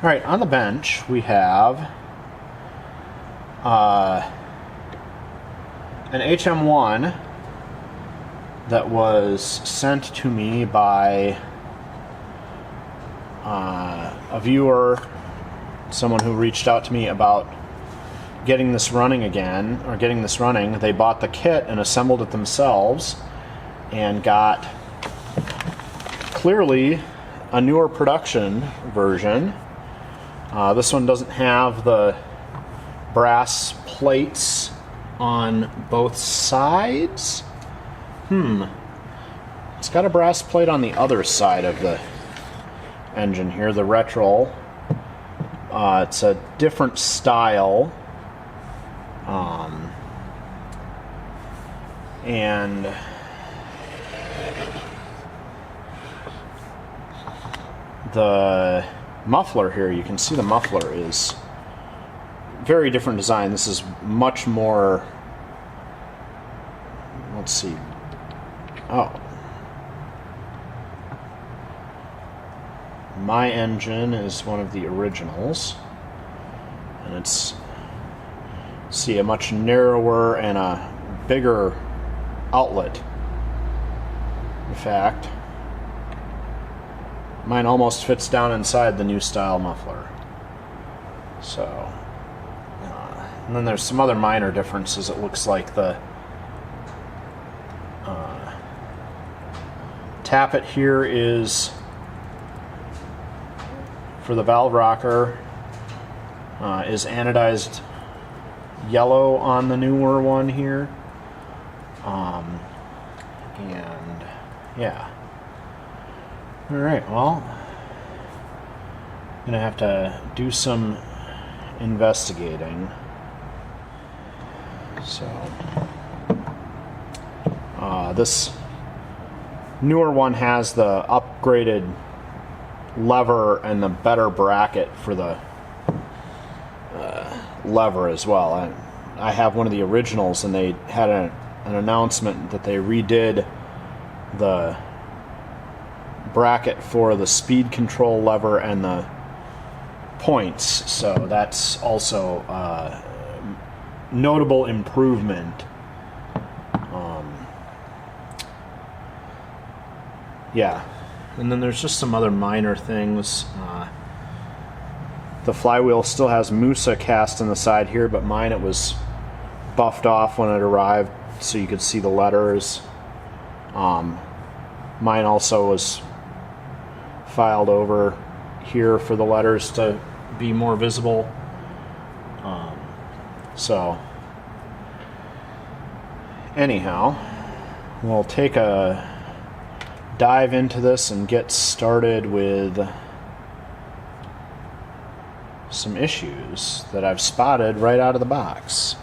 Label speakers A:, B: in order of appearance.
A: Alright, on the bench we have an HM-01 that was sent to me by a viewer, someone who reached out to me about getting this running again, or getting this running. They bought the kit and assembled it themselves and got clearly a newer production version. This one doesn't have the brass plates on both sides. It's got a brass plate on the other side of the engine here, the retro. It's a different style. And the muffler here, you can see the muffler is very different design. This is much more, let's see, my engine is one of the originals, and it's, see, a much narrower and a bigger outlet. In fact, mine almost fits down inside the new style muffler. So, and then there's some other minor differences. It looks like the tappet here is, for the valve rocker, is anodized yellow on the newer one here. And yeah. Alright, well, I'm gonna have to do some investigating. So, this newer one has the upgraded lever and the better bracket for the lever as well. I have one of the originals, and they had an announcement that they redid the bracket for the speed control lever and the points, so that's also a notable improvement. Yeah, and then there's just some other minor things. The flywheel still has Musa cast in the side here, but mine, it was buffed off when it arrived so you could see the letters. Mine also was filed over here for the letters to be more visible. So anyhow, we'll take a dive into this and get started with some issues that I've spotted right out of the box.